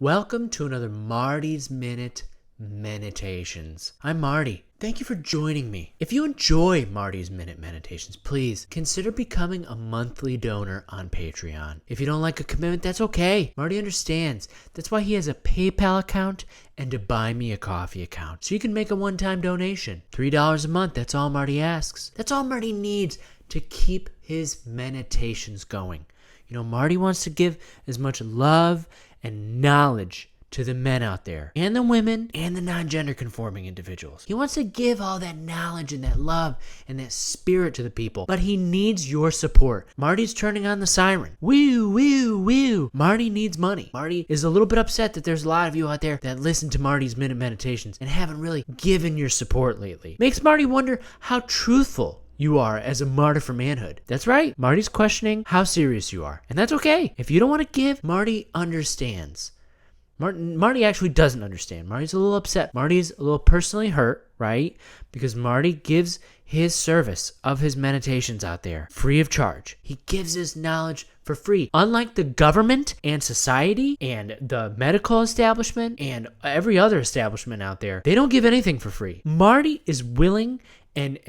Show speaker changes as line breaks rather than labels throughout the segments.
Welcome to another Marty's Minute Meditations. I'm Marty. Thank you for joining me. If you enjoy Marty's Minute Meditations, please consider becoming a monthly donor on Patreon. If you don't like a commitment, that's okay. Marty understands. That's why he has a PayPal account and a Buy Me a Coffee account. So you can make a one-time donation. $3 a month, that's all Marty asks. That's all Marty needs to keep his meditations going. You know, Marty wants to give as much love and knowledge to the men out there and the women and the non-gender conforming individuals. He wants to give all that knowledge and that love and that spirit to the people, but he needs your support. Marty's turning on the siren. Woo, woo, woo. Marty needs money. Marty is a little bit upset that there's a lot of you out there that listen to Marty's Minute Meditations and haven't really given your support lately. Makes Marty wonder how truthful you are as a martyr for manhood. That's right. Marty's questioning how serious you are. And that's okay. If you don't want to give, Marty understands. Marty actually doesn't understand. Marty's a little upset. Marty's a little personally hurt, right? Because Marty gives his service of his meditations out there free of charge. He gives his knowledge for free. Unlike the government and society and the medical establishment and every other establishment out there, they don't give anything for free. Marty is willing and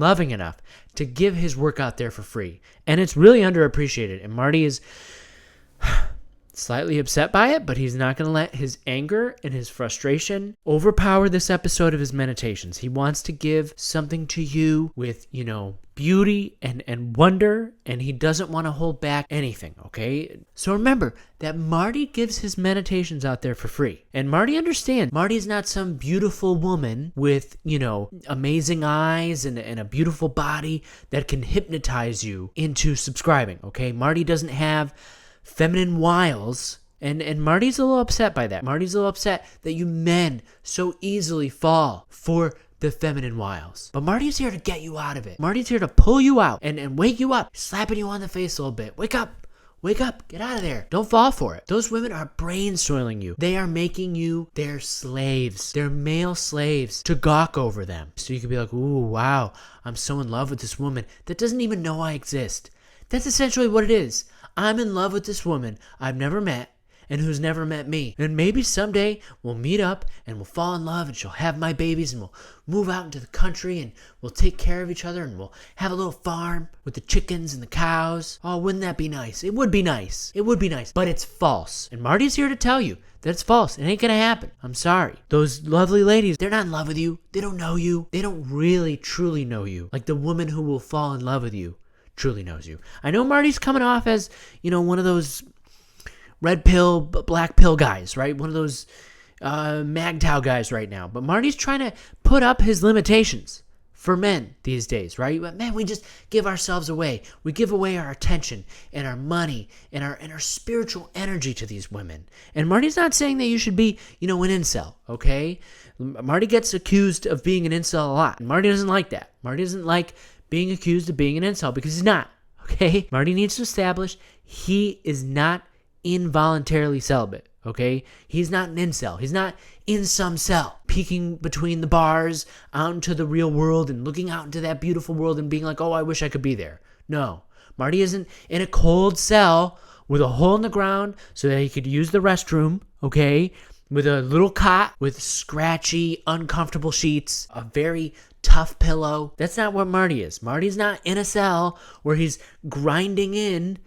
loving enough to give his work out there for free. And it's really underappreciated. And Marty is slightly upset by it, but he's not going to let his anger and his frustration overpower this episode of his meditations. He wants to give something to you with, beauty and wonder, and he doesn't want to hold back anything, okay? So remember that Marty gives his meditations out there for free. And Marty understands. Marty's not some beautiful woman with, amazing eyes and a beautiful body that can hypnotize you into subscribing, okay? Marty doesn't have feminine wiles, and Marty's a little upset by that. Marty's a little upset that you men so easily fall for the feminine wiles. But Marty's here to get you out of it. Marty's here to pull you out and wake you up, slapping you on the face a little bit. Wake up, get out of there. Don't fall for it. Those women are brain soiling you. They are making you their slaves, their male slaves, to gawk over them. So you can be like, ooh, wow, I'm so in love with this woman that doesn't even know I exist. That's essentially what it is. I'm in love with this woman I've never met and who's never met me. And maybe someday we'll meet up and we'll fall in love and she'll have my babies and we'll move out into the country and we'll take care of each other and we'll have a little farm with the chickens and the cows. Oh, wouldn't that be nice? It would be nice. It would be nice. But it's false. And Marty's here to tell you that it's false. It ain't gonna happen. I'm sorry. Those lovely ladies, they're not in love with you. They don't know you. They don't really, truly know you. Like the woman who will fall in love with you truly knows you. I know Marty's coming off as, one of those red pill, black pill guys, right? One of those MAGTOW guys right now. But Marty's trying to put up his limitations for men these days, right? But man, we just give ourselves away. We give away our attention and our money and our spiritual energy to these women. And Marty's not saying that you should be, an incel, okay? Marty gets accused of being an incel a lot. And Marty doesn't like that. Marty doesn't like being accused of being an incel because he's not, okay? Marty needs to establish he is not involuntarily celibate, okay? He's not an incel. He's not in some cell, peeking between the bars out into the real world and looking out into that beautiful world and being like, oh, I wish I could be there. No, Marty isn't in a cold cell with a hole in the ground so that he could use the restroom, okay? With a little cot with scratchy, uncomfortable sheets, a very tough pillow. That's not what Marty is. Marty's not in a cell where he's grinding in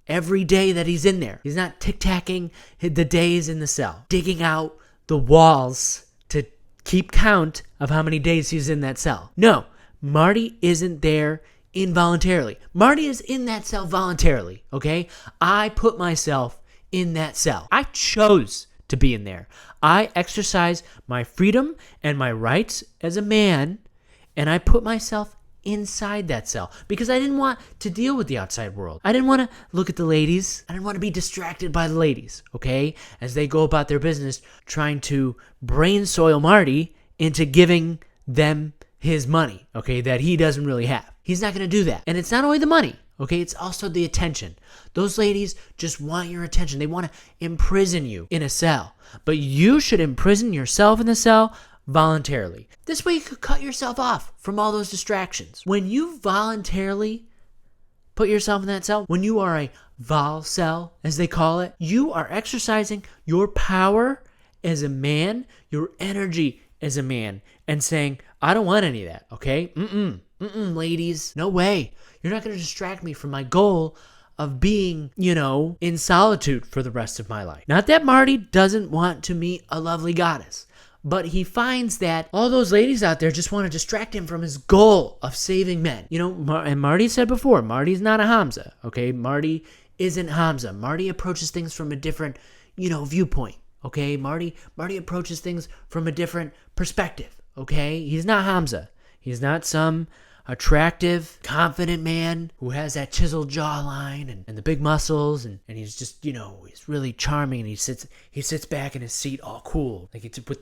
every day that he's in there. He's not tic-tacking the days in the cell, digging out the walls to keep count of how many days he's in that cell. No, Marty isn't there involuntarily. Marty is in that cell voluntarily, okay? I put myself in that cell. I chose to be in there. I exercise my freedom and my rights as a man, and I put myself inside that cell because I didn't want to deal with the outside world. I didn't want to look at the ladies. I didn't want to be distracted by the ladies, okay? As they go about their business trying to brain soil Marty into giving them his money, okay, that he doesn't really have. He's not going to do that. And it's not only the money, okay? It's also the attention. Those ladies just want your attention. They want to imprison you in a cell. But you should imprison yourself in the cell voluntarily. This way you could cut yourself off from all those distractions. When you voluntarily put yourself in that cell, when you are a Volcel, as they call it. You are exercising your power as a man, your energy as a man, and saying, I don't want any of that, okay? Ladies, no way. You're not going to distract me from my goal of being, in solitude for the rest of my life. Not that Marty doesn't want to meet a lovely goddess, but he finds that all those ladies out there just want to distract him from his goal of saving men. And Marty said before, Marty's not a Hamza, okay? Marty isn't Hamza. Marty approaches things from a different, viewpoint, okay? Marty approaches things from a different perspective, okay? He's not Hamza. He's not some attractive, confident man who has that chiseled jawline and the big muscles, and he's just, he's really charming, and he sits back in his seat all cool, like it's with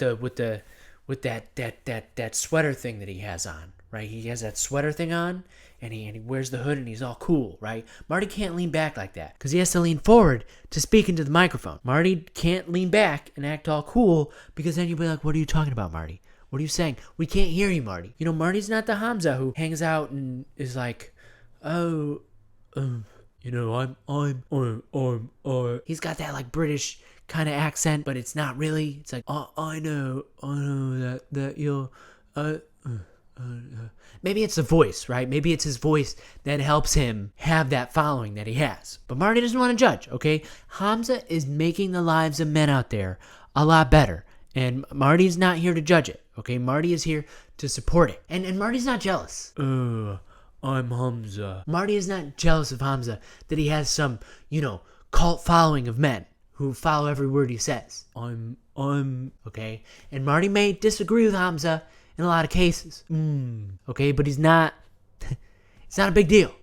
that sweater thing that he has on, right? He has that sweater thing on, and he wears the hood, and he's all cool, right? Marty can't lean back like that because he has to lean forward to speak into the microphone. Marty can't lean back and act all cool because then you'll be like, what are you talking about, Marty? What are you saying? We can't hear you, Marty. Marty's not the Hamza who hangs out and is like, I'm. He's got that like British kind of accent, but it's not really. It's like, I know that you're. Maybe it's the voice, right? Maybe it's his voice that helps him have that following that he has. But Marty doesn't want to judge, okay? Hamza is making the lives of men out there a lot better. And Marty's not here to judge it, okay? Marty is here to support it. And Marty's not jealous. I'm Hamza. Marty is not jealous of Hamza that he has some, cult following of men who follow every word he says. I'm, okay? And Marty may disagree with Hamza in a lot of cases. Okay, but he's not, it's not a big deal.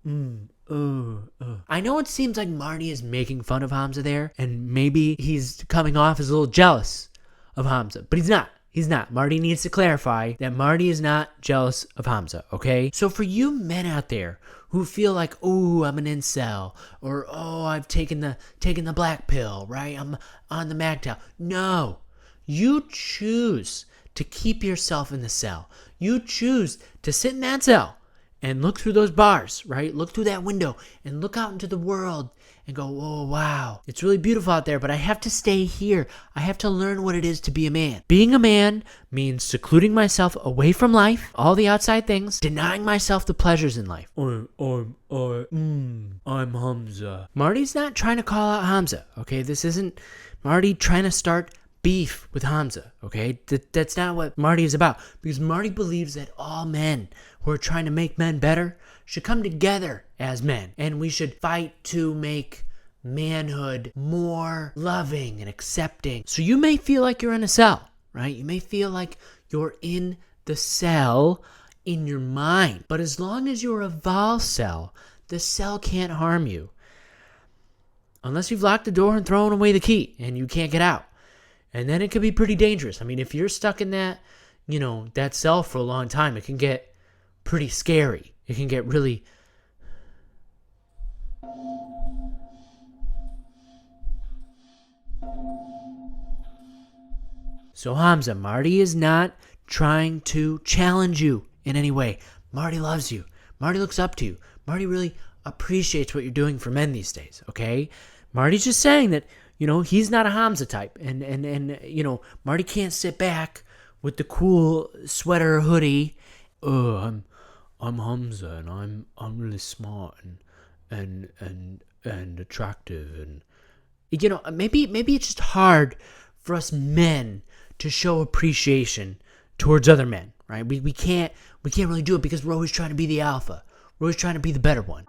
I know it seems like Marty is making fun of Hamza there, and maybe he's coming off as a little jealous of Hamza, but he's not. He's not. Marty needs to clarify that Marty is not jealous of Hamza, okay? So for you men out there who feel like, oh, I'm an incel, or oh, I've taken the black pill, right? I'm on the MGTOW. No. You choose to keep yourself in the cell. You choose to sit in that cell and look through those bars, right? Look through that window and look out into the world and go, oh, wow, it's really beautiful out there, but I have to stay here. I have to learn what it is to be a man. Being a man means secluding myself away from life, all the outside things, denying myself the pleasures in life. I'm Hamza. Marty's not trying to call out Hamza, okay? This isn't Marty trying to start beef with Hamza, okay? That's not what Marty is about, because Marty believes that all men who are trying to make men better should come together as men, and we should fight to make manhood more loving and accepting. So you may feel like you're in a cell, right? You may feel like you're in the cell in your mind, but as long as you're a Volcel, the cell can't harm you unless you've locked the door and thrown away the key and you can't get out. And then it could be pretty dangerous. I mean, if you're stuck in that, that cell for a long time, it can get pretty scary. It can get really... So Hamza, Marty is not trying to challenge you in any way. Marty loves you. Marty looks up to you. Marty really appreciates what you're doing for men these days, okay? Marty's just saying that, he's not a Hamza type. And Marty can't sit back with the cool sweater hoodie. I'm Hamza, and I'm really smart and attractive, and maybe it's just hard for us men to show appreciation towards other men, right? We can't really do it because we're always trying to be the alpha. We're always trying to be the better one.